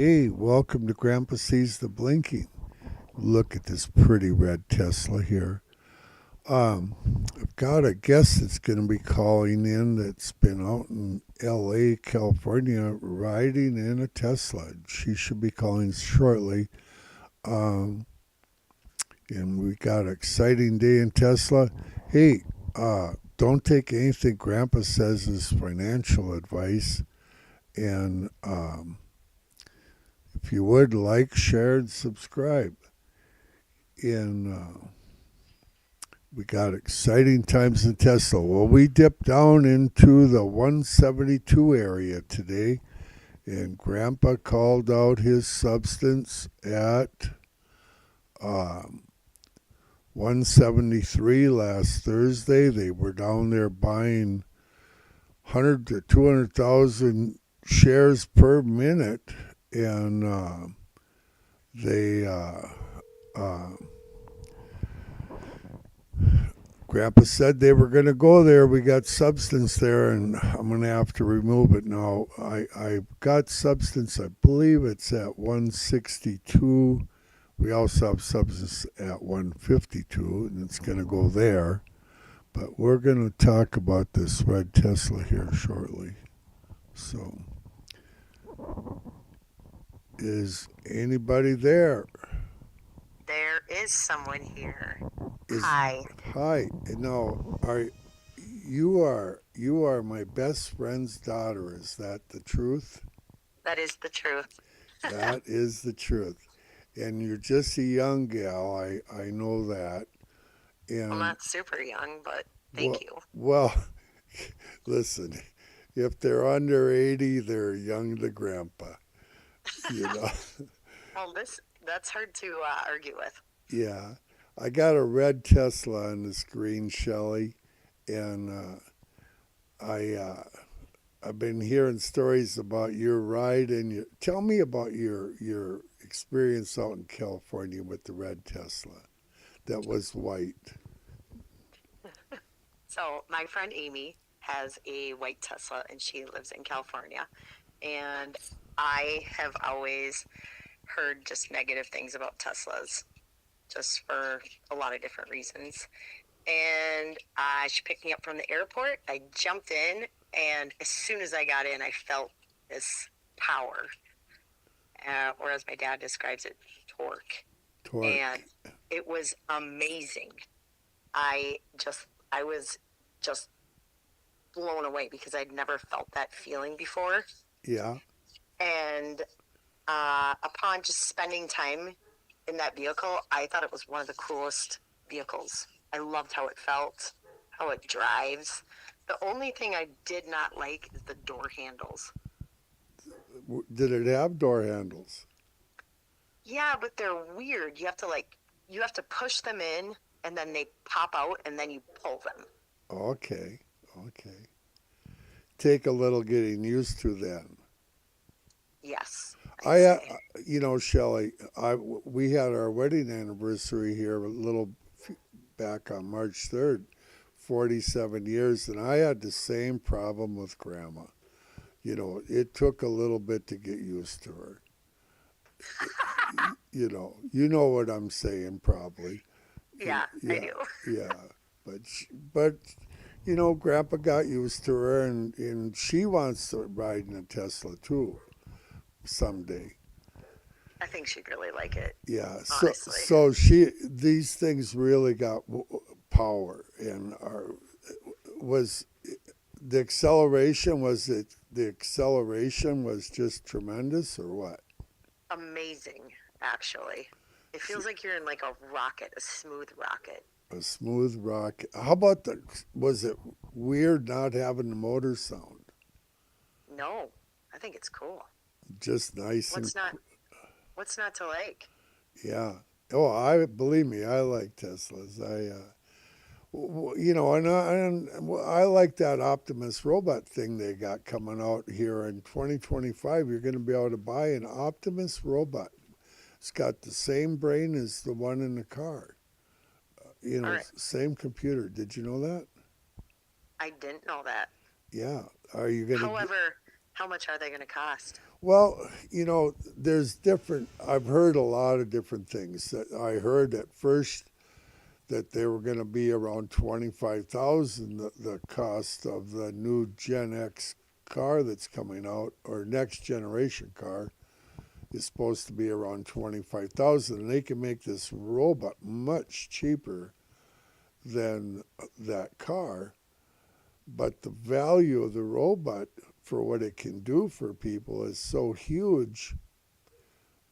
Hey, welcome to Grandpa Sees the Blinking. Look at this pretty red Tesla here. I've got a guest that's going to be calling in that's been out in LA, California, riding in a Tesla. She should be calling shortly. Um, and we got an exciting day in Tesla. Hey, don't take anything Grandpa says as financial advice. And if you would, like, share, and subscribe. And we got exciting times in Tesla. Well, we dipped down into the 172 area today, and Grandpa called out his substance at um, 173 last Thursday. They were down there buying 100 to 200,000 shares per minute, and they uh, Grandpa said they were going to go there. We got substance there, and I'm going to have to remove it now. I got substance. I believe it's at 162. We also have substance at 152, and it's going to go there. But we're going to talk about this red Tesla here shortly. So, is anybody there? There is someone here. Is Hi. Hi. No, you are my best friend's daughter. Is that the truth? That is the truth. That is the truth. And you're just a young gal. I know that. I'm And not super young, but thank well, you. well, listen. If they're under 80, they're young to grandpa. You know. Well, that's hard to argue with. Yeah. I got a red Tesla on the screen, Shelly, and I I've been hearing stories about your ride and your. Tell me about your experience out in California with the red Tesla that was white. So, my friend Amy has a white Tesla and she lives in California. And I have always heard just negative things about Teslas, just for a lot of different reasons. And she picked me up from the airport. I jumped in, and as soon as I got in, I felt this power, or as my dad describes it, torque. And Torque. it was amazing. I was just blown away because I'd never felt that feeling before. Yeah. And upon just spending time in that vehicle, I thought it was one of the coolest vehicles. I loved how it felt, how it drives. The only thing I did not like is the door handles. Did it have door handles? Yeah, but they're weird. You have to push them in and then they pop out and then you pull them. Okay. Okay. Take a little getting used to then. Yes, I'd I, say. Shelley, we had our wedding anniversary here a little back on March 3rd, 47 years, and I had the same problem with Grandma. It took a little bit to get used to her. You know what I'm saying, probably. Yeah, I Yeah, do. yeah. But Grandpa got used to her, and she wants to ride in a Tesla too someday. I think she'd really like it, Yeah. So honestly. so these things really got power, and was the acceleration was just tremendous, or what? Amazing, actually. It feels like you're in like a rocket, a smooth rocket. A smooth rock. How about was it weird not having the motor sound? No, I think it's cool. Just nice and What's not what's not to like? yeah. Oh, I believe me, I like Teslas. And I like that Optimus robot thing they got coming out here in 2025. You're going to be able to buy an Optimus robot. It's got the same brain as the one in the car. All right. Same computer. Did you know that? I didn't know that. Yeah. Are you going to get? However, how much are they going to cost? Well, there's different. I've heard a lot of different things. That I heard at first that they were going to be around 25,000. The cost of the new Gen X car that's coming out, or next generation car, is supposed to be around 25,000, and they can make this robot much cheaper than that car. But the value of the robot for what it can do for people is so huge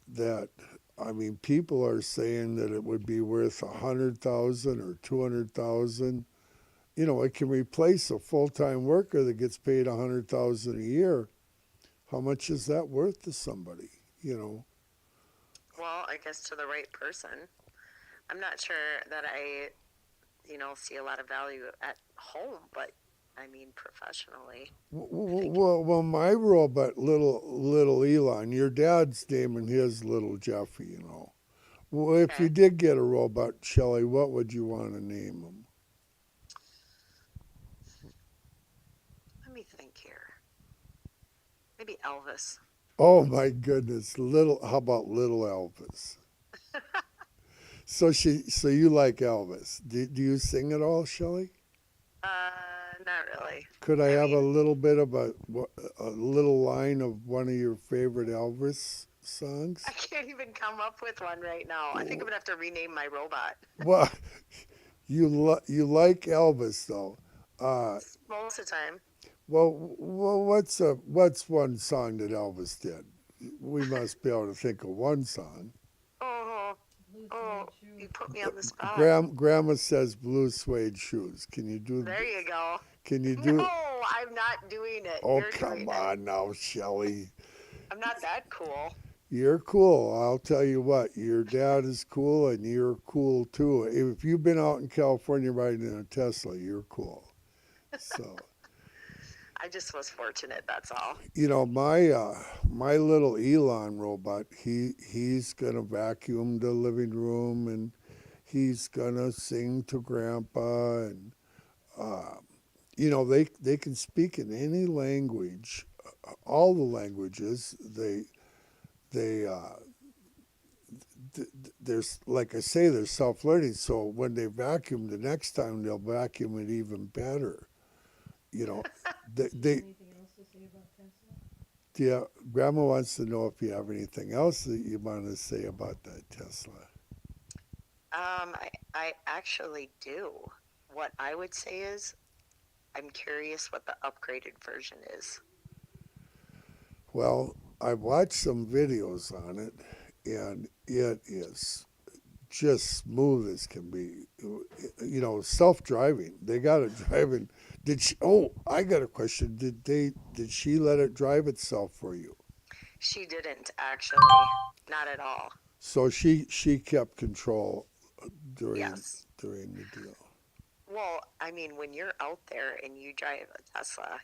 that, I mean, people are saying that it would be worth 100,000 or 200,000. It can replace a full-time worker that gets paid 100,000 a year. How much is that worth to somebody? Well, I guess to the right person. I'm not sure that I, see a lot of value at home, but I mean professionally. I think Well, my robot, little Elon, your dad's naming his little Jeffy. Well, if you okay. did get a robot, Shelley, what would you want to name him? Let me think here. Maybe Elvis. Oh my goodness, little. How about little Elvis? So you like Elvis? Do you sing at all, Shelley? Not really. Could I I have a mean, little bit of a little line of one of your favorite Elvis I songs? can't even come up with one right now. I think I'm gonna have to rename my robot. Well, you like Elvis though. Uh, Most of the time. well, what's one song that Elvis did? We must be able to think of one song. Oh, oh, you put me on the spot. Grandma says blue suede shoes. There you go. Can you No, do? I'm not doing it. Oh, You're come doing it. on now, Shelley. I'm not that cool. You're cool. I'll tell you what. Your dad is cool, and you're cool too. If you've been out in California riding in a Tesla, you're cool. So, I just was fortunate. That's all. my little Elon robot. He's gonna vacuum the living room, and he's gonna sing to Grandpa, and uh, they can speak in any language, all the languages. They there's, like I say, they're self-learning. So when they vacuum the next time, they'll vacuum it even better. You know, they yeah. Grandma wants to know if you have anything else that you want to say about that Tesla. I actually do. What I would say is, I'm curious what the upgraded version is. Well, I watched some videos on it, and it is just smooth as can be. Self-driving. They got it driving. Did she? Oh, I got a question. Did she let it drive itself for you? She didn't actually, not at all. So she kept control during Yes. during the deal. Well, I mean, when you're out there and you drive a Tesla,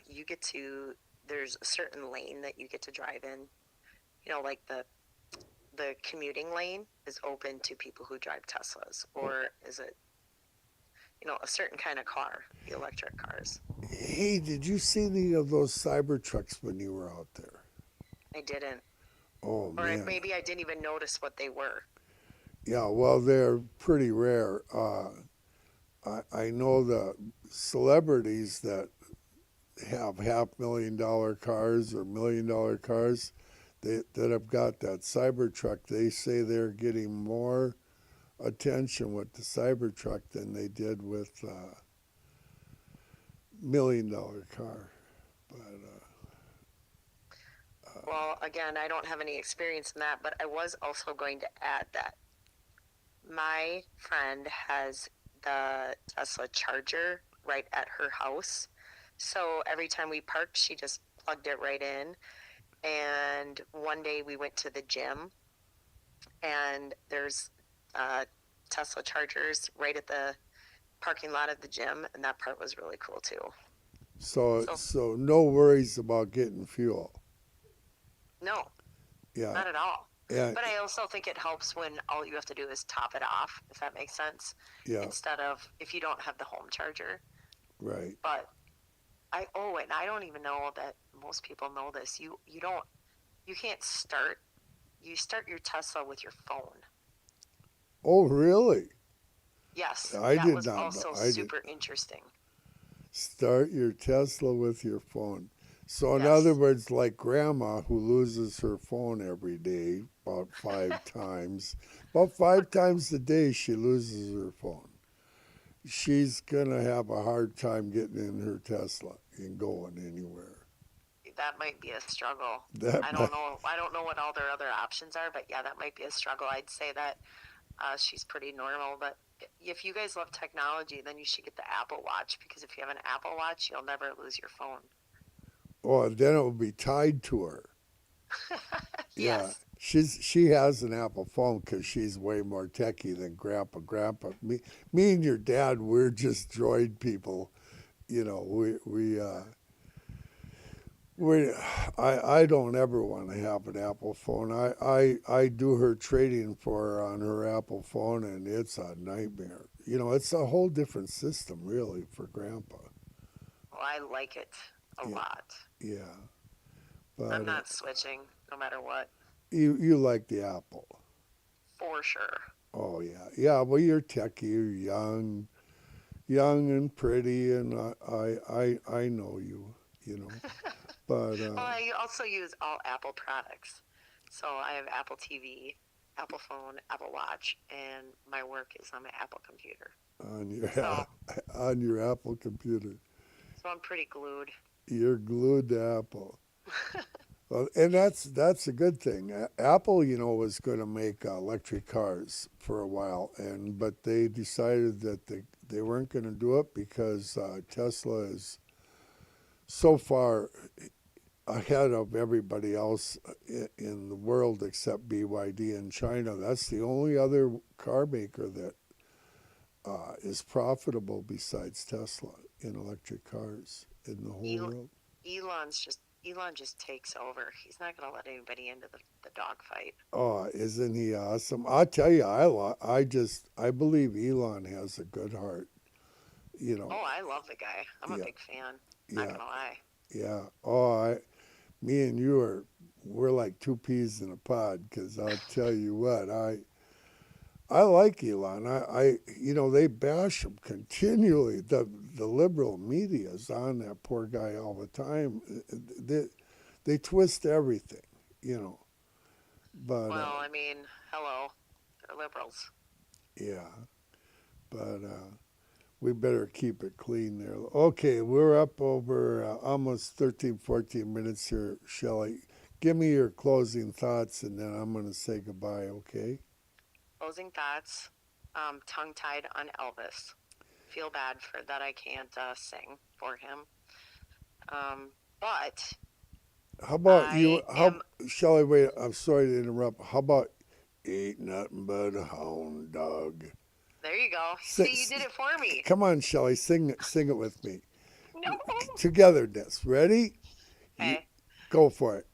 there's a certain lane that you get to drive in. Like the commuting lane is open to people who drive Teslas, or is it, a certain kind of car, the electric cars. Hey, did you see any of those cyber trucks when you were out there? I didn't, Oh or man, maybe I didn't even notice what they were. yeah. Well, they're pretty rare. I know the celebrities that have $500,000 cars or $1 million cars that have got that Cybertruck. They say they're getting more attention with the Cybertruck than they did with $1 million car. But Well, again, I don't have any experience in that, but I was also going to add that my friend has the Tesla charger right at her house. So every time we parked, she just plugged it right in. And one day we went to the gym, and there's Tesla chargers right at the parking lot of the gym, and that part was really cool too. so So, so no worries about getting fuel. no, Yeah, not at all. and But I also think it helps when all you have to do is top it off, if that makes sense, yeah, instead of if you don't have the home charger. right. But and I don't even know that most people know this. You don't You can't start. You start your Tesla with your phone. Oh, really? Yes, I that did was not know. also I did. super interesting. Start your Tesla with your phone. So, in other Yes. words, like grandma who loses her phone every day, about five times a day, she loses her phone. She's going to have a hard time getting in her Tesla and going anywhere. That might be a struggle. That I don't might, know. I don't know what all their other options are, but yeah, that might be a struggle. I'd say that she's pretty normal. But if you guys love technology, then you should get the Apple Watch because if you have an Apple Watch, you'll never lose your phone. oh, then it will be tied to her. Yeah, Yes. she has an Apple phone because she's way more techie than Grandpa. Me and your dad, we're just droid people. You know, we I don't ever want to have an Apple phone. I do her trading for her on her Apple phone, and it's a nightmare. You know, it's a whole different system, really, for Grandpa. Well, I like it a Yeah, lot. yeah. I'm But not switching no matter what, you like the Apple. for sure. Oh yeah, yeah. Well, you're techie. You're young and pretty, and I know you. You know, but Well, I also use all Apple products. So I have Apple TV, Apple phone, Apple Watch, and my work is on my Apple computer. on your So on your Apple computer, so I'm pretty glued. you're glued to Apple. Well, and that's a good thing. Apple, you know, was going to make electric cars for a while, and but they decided that they weren't going to do it because Tesla is so far ahead of everybody else in the world except BYD in China. That's the only other car maker that is profitable besides Tesla in electric cars in the whole world. Elon just takes over. He's not going to let anybody into the dogfight. Oh, isn't he awesome? I'll tell you, I believe Elon has a good heart. You know, Oh, I love the guy. I'm a yeah, big fan. Not yeah, going to lie. yeah. Oh, me and you we're like two peas in a pod. Because I'll tell you what, I like Elon. You know, they bash him continually. The liberal media is on that poor guy all the time. They, they twist everything, you know. But Well, I mean, hello. They're liberals. yeah, but we better keep it clean there. Okay, we're up over almost 13, 14 minutes here, Shelley. Give me your closing thoughts, and then I'm going to say goodbye. Okay. Closing thoughts. Tongue tied on Elvis. Feel bad for that I can't sing for him. But How about you? I am. Shelley? Wait, I'm sorry to interrupt. How about ain't nothing but a hound dog? There you go. Sing, See, you did it for me. come on, Shelley, sing it with me. No. Togetherness. Ready? You Okay. go for it.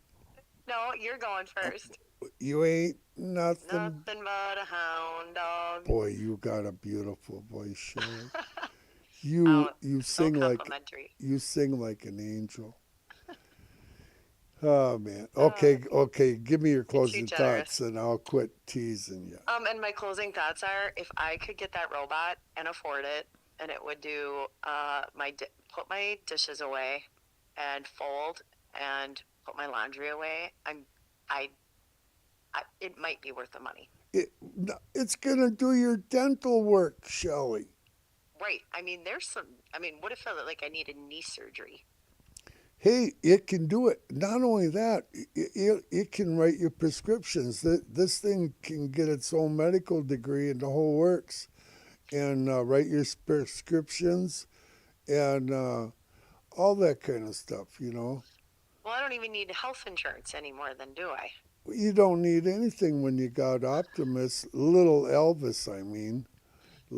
No, you're going first. You ain't nothing. Nothing but a hound dog. Boy, you got a beautiful voice, Shelley. Oh, You so sing complimentary. an angel. Oh man. Uh, Okay. Give me your you're too closing thoughts, generous. and I'll quit teasing you. And my closing thoughts are: if I could get that robot and afford it, and it would do put my dishes away, and fold and put my laundry away, I, it might be worth the money. It, it's gonna do your dental work, Shelley. Right. I mean, there's some. I mean, what if like I needed knee surgery? Hey, it can do it. Not only that, it can write your prescriptions. This thing can get its own medical degree and the whole works, and write your prescriptions and all that kind of stuff. You know, Well, I don't even need health insurance anymore, then do I? you don't need anything when you got Optimus, little Elvis. I mean,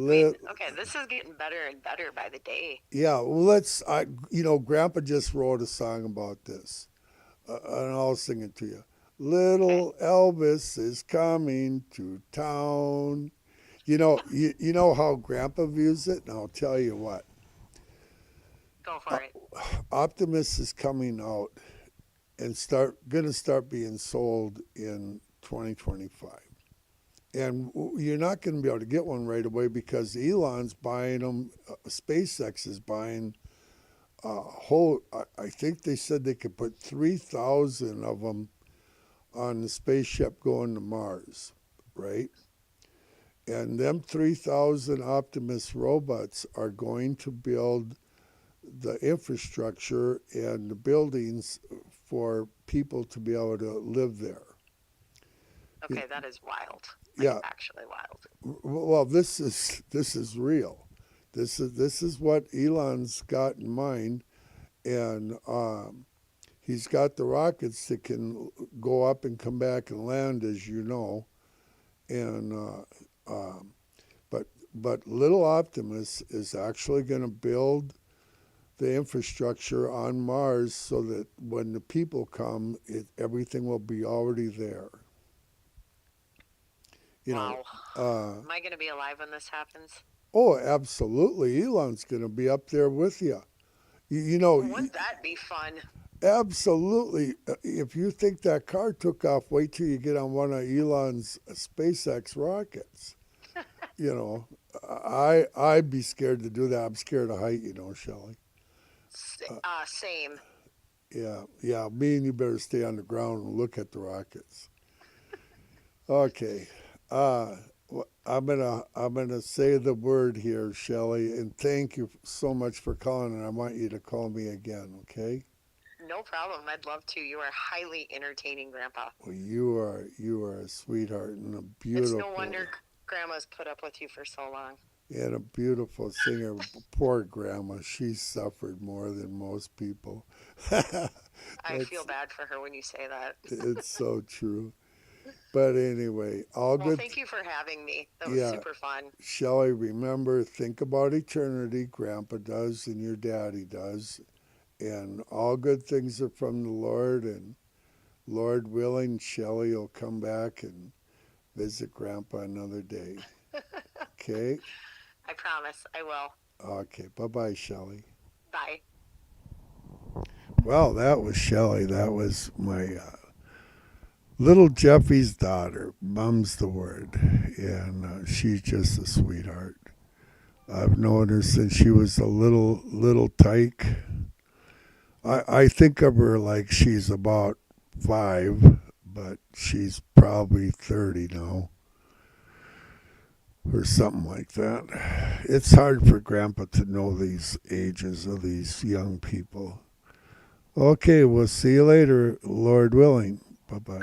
I mean, Li- okay, this is getting better and better by the day. yeah. Well, let's. You know, Grandpa just wrote a song about this, and I'll sing it to you. Okay, Little Elvis is coming to town. You know how Grandpa views it, and I'll tell you what. go for Uh, it. Optimus is coming out, and going to start being sold in 2025. And you're not going to be able to get one right away because Elon's buying them. SpaceX is buying a whole. I think they said they could put 3,000 of them on the spaceship going to Mars, right? And them 3,000 Optimus robots are going to build the infrastructure and the buildings for people to be able to live there. Okay, that is wild. Yeah. Actually wild. Well, this is real. This is what Elon's got in mind, and he's got the rockets that can go up and come back and land, as you know, and but little Optimus is actually going to build the infrastructure on Mars so that when the people come, everything will be already there. Wow. Am I going to be alive when this happens? Oh, absolutely. Elon's going to be up there with you. Wouldn't that be fun? Absolutely. If you think that car took off, wait till you get on one of Elon's SpaceX rockets. I'd be scared to do that. I'm scared of height, Shelley. Same. Yeah. Me and you better stay on the ground and look at the rockets. Okay. I'm gonna say the word here, Shelley, and thank you so much for calling. And I want you to call me again, okay? No problem. I'd love to. You are highly entertaining, Grandpa. Well, you are a sweetheart and a beautiful. It's no wonder Grandma's put up with you for so long. And a beautiful singer. Poor Grandma. She suffered more than most people. I feel bad for her when you say that. It's so true. But anyway, all good. Thank you for having me. That was super fun. Shelley, remember, think about eternity. Grandpa does and your daddy does. And all good things are from the Lord. And Lord willing, Shelley will come back and visit Grandpa another day. Okay? I promise I will. Okay. Bye-bye, Shelley. Bye. Well, that was Shelley. That was my little Jeffy's daughter. Mum's the word. And she's just a sweetheart. I've known her since she was a little tyke. I think of her like she's about 5, but she's probably 30 now. Or something like that. It's hard for Grandpa to know these ages of these young people. Okay, we'll see you later, Lord willing. Bye-bye.